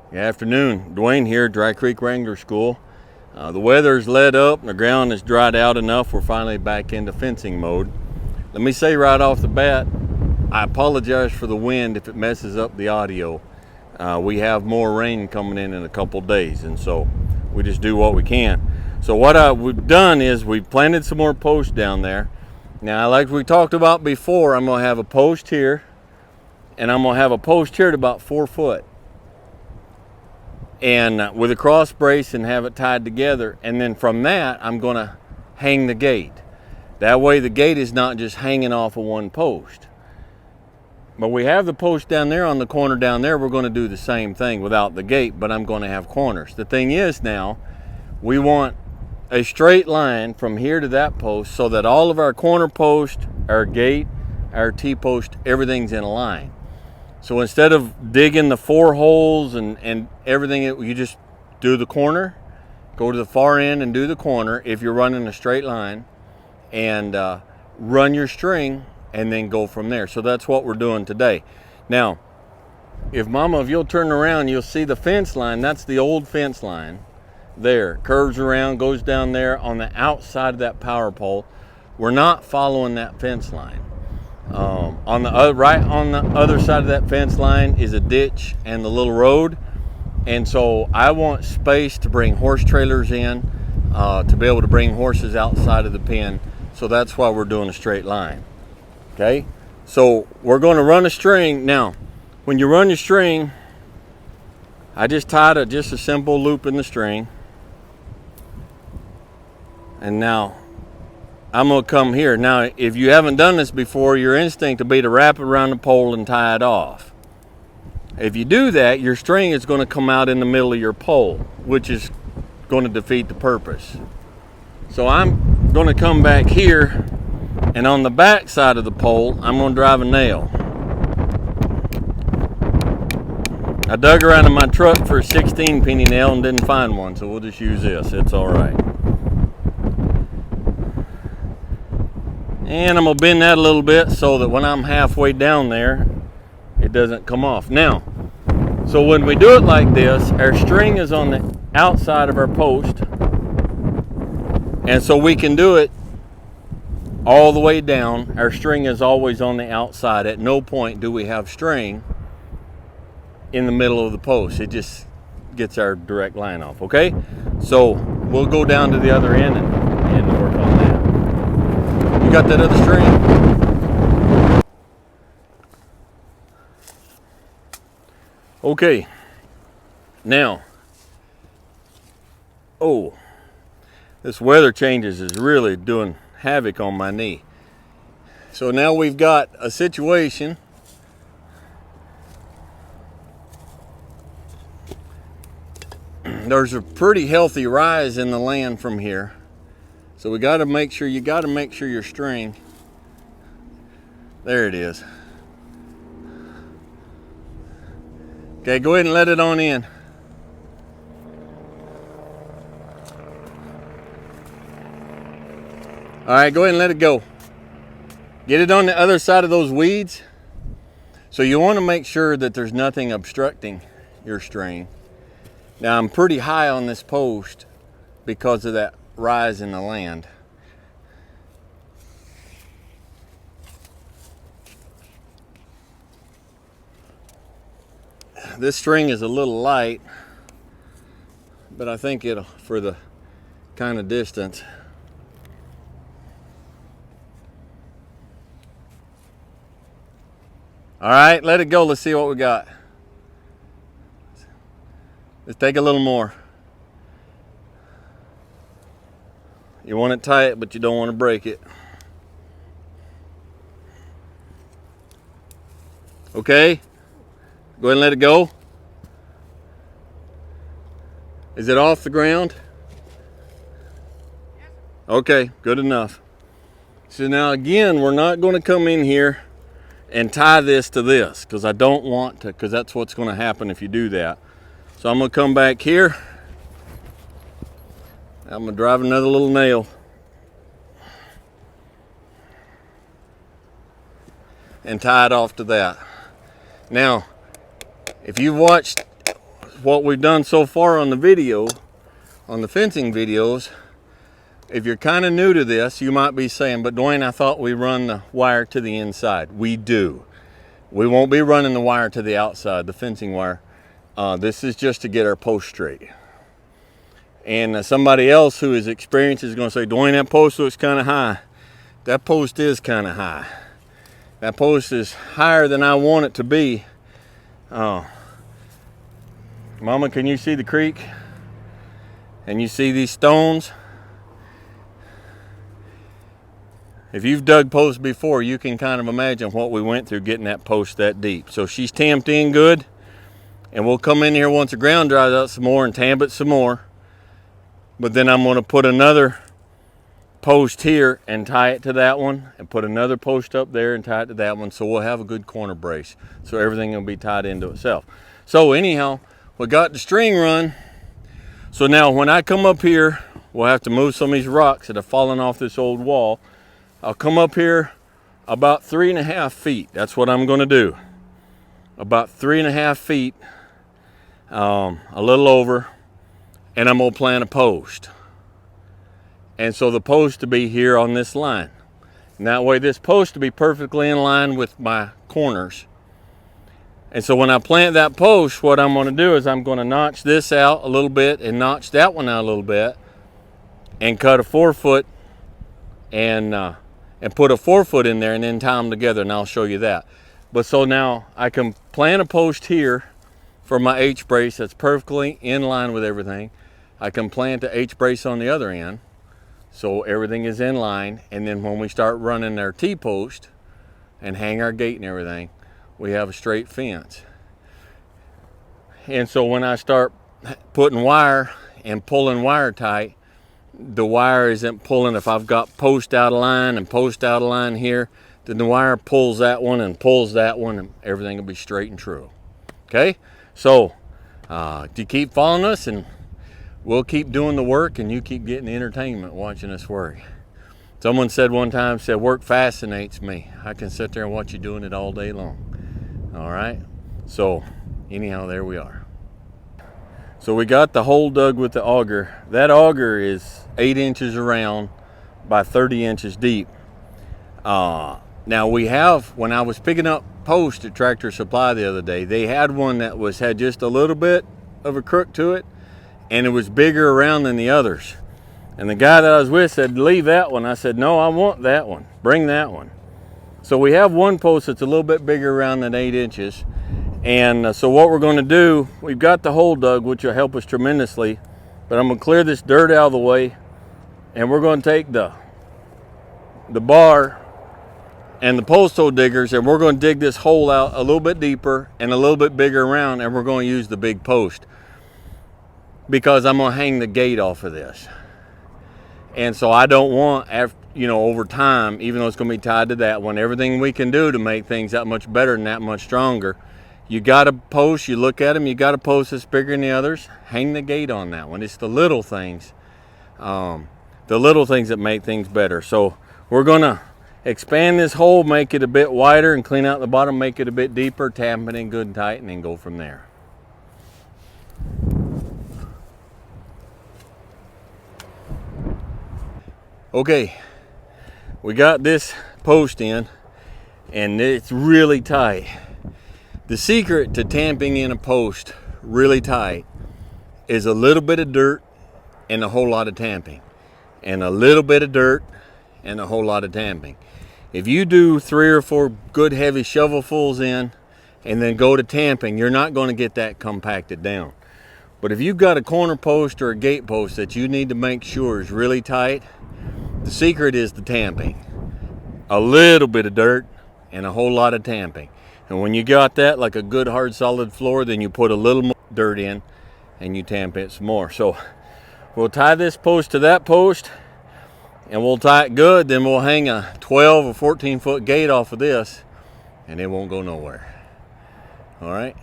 Good afternoon. Dwayne here, Dry Creek Wrangler School. The weather's let up and the ground is dried out enough. We're finally back into fencing mode. Let me say right off the bat, I apologize for the wind if it messes up the audio. We have more rain coming in a couple days, and so we just do what we can. So what we've done is we've planted some more posts down there. Now, like we talked about before, I'm going to have a post here, and I'm going to have a post here at about 4 foot. And with a cross brace and have it tied together, and then from that I'm going to hang the gate. That way the gate is not just hanging off of one post. But we have the post down there on the corner down there. We're going to do the same thing without the gate, but I'm going to have corners. The thing is now, we want a straight line from here to that post so that all of our corner post, our gate, our T-post, everything's in a line. So instead of digging the 4 holes and everything, you just do the corner, go to the far end and do the corner if you're running a straight line, and run your string and then go from there. So that's what we're doing today. Now, if you'll turn around, you'll see the fence line. That's the old fence line there. Curves around, goes down there on the outside of that power pole. We're not following that fence line. Right on the other side of that fence line is a ditch and the little road, and so I want space to bring horse trailers in, to be able to bring horses outside of the pen. So that's why we're doing a straight line. Okay, so we're going to run a string. Now, when you run your string, I just tied just a simple loop in the string, and now I'm going to come here. Now, if you haven't done this before, your instinct will be to wrap it around the pole and tie it off. If you do that, your string is going to come out in the middle of your pole, which is going to defeat the purpose. So I'm going to come back here, and on the back side of the pole, I'm going to drive a nail. I dug around in my truck for a 16 penny nail and didn't find one, so we'll just use this. It's all right. And I'm going to bend that a little bit so that when I'm halfway down there, it doesn't come off. Now, so when we do it like this, our string is on the outside of our post. And so we can do it all the way down. Our string is always on the outside. At no point do we have string in the middle of the post. It just gets our direct line off, okay? So we'll go down to the other end and work on that. You got that other string? Okay. Now, this weather changes is really doing havoc on my knee. So now we've got a situation. There's a pretty healthy rise in the land from here. So you got to make sure your string, there it is. Okay, go ahead and let it on in. All right, go ahead and let it go. Get it on the other side of those weeds. So you want to make sure that there's nothing obstructing your string. Now, I'm pretty high on this post because of that rise in the land. This string is a little light, but I think it'll, for the kind of distance. All right, let it go. Let's see what we got. Let's take a little more. You want it tight, but you don't want to break it. Okay, go ahead and let it go. Is it off the ground? Okay, good enough. So now again, we're not going to come in here and tie this to this, because I don't want to, because that's what's going to happen if you do that. So I'm going to come back here. I'm going to drive another little nail. And tie it off to that. Now, if you've watched what we've done so far on the video, on the fencing videos, if you're kind of new to this, you might be saying, but Dwayne, I thought we run the wire to the inside. We do. We won't be running the wire to the outside, the fencing wire. This is just to get our post straight. And somebody else who is experienced is going to say, Dwayne, that post looks kind of high. That post is kind of high. That post is higher than I want it to be. Mama, can you see the creek? And you see these stones? If you've dug posts before, you can kind of imagine what we went through getting that post that deep. So she's tamped in good, and we'll come in here once the ground dries out some more and tamp it some more. But then I'm going to put another post here and tie it to that one, and put another post up there and tie it to that one, so we'll have a good corner brace. So everything will be tied into itself. So anyhow, we got the string run. So now when I come up here, we'll have to move some of these rocks that have fallen off this old wall. I'll come up here about 3.5 feet. That's what I'm going to do. About 3.5 feet, a little over, and I'm going to plant a post. And so the post to be here on this line. And that way this post to be perfectly in line with my corners. And so when I plant that post, what I'm going to do is I'm going to notch this out a little bit and notch that one out a little bit, and cut a 4-foot and put a 4-foot in there and then tie them together, and I'll show you that. But so now I can plant a post here for my H-brace that's perfectly in line with everything. I can plant the H-brace on the other end so everything is in line, and then when we start running our T-post and hang our gate and everything, we have a straight fence. And so when I start putting wire and pulling wire tight, the wire isn't pulling. If I've got post out of line and post out of line here, then the wire pulls that one and pulls that one, and everything will be straight and true. Okay, so you keep following us, and we'll keep doing the work, and you keep getting the entertainment watching us work. Someone said one time, said, work fascinates me. I can sit there and watch you doing it all day long. All right, so anyhow, there we are. So we got the hole dug with the auger. That auger is 8 inches around by 30 inches deep. Now we have, when I was picking up posts at Tractor Supply the other day, they had one that had just a little bit of a crook to it, and it was bigger around than the others. And the guy that I was with said, leave that one. I said, no, I want that one. Bring that one. So we have one post that's a little bit bigger around than 8 inches. And so what we're going to do, we've got the hole dug, which will help us tremendously, but I'm going to clear this dirt out of the way, and we're going to take the bar and the post hole diggers, and we're going to dig this hole out a little bit deeper and a little bit bigger around, and we're going to use the big post because I'm going to hang the gate off of this. And so I don't want, over time, even though it's going to be tied to that one, everything we can do to make things that much better and that much stronger. You got a post, you look at them, you got a post that's bigger than the others, hang the gate on that one. It's the little things that make things better. So we're gonna expand this hole, make it a bit wider, and clean out the bottom, make it a bit deeper, tap it in good and tight, and then go from there. Okay, we got this post in, and it's really tight. The secret to tamping in a post really tight is a little bit of dirt and a whole lot of tamping, and a little bit of dirt and a whole lot of tamping. If you do 3 or 4 good heavy shovelfuls in and then go to tamping, you're not going to get that compacted down. But if you've got a corner post or a gate post that you need to make sure is really tight, the secret is the tamping. A little bit of dirt and a whole lot of tamping. And when you got that, like a good hard solid floor, then you put a little more dirt in and you tamp it some more. So we'll tie this post to that post, and we'll tie it good. Then we'll hang a 12 or 14 foot gate off of this, and it won't go nowhere. All right.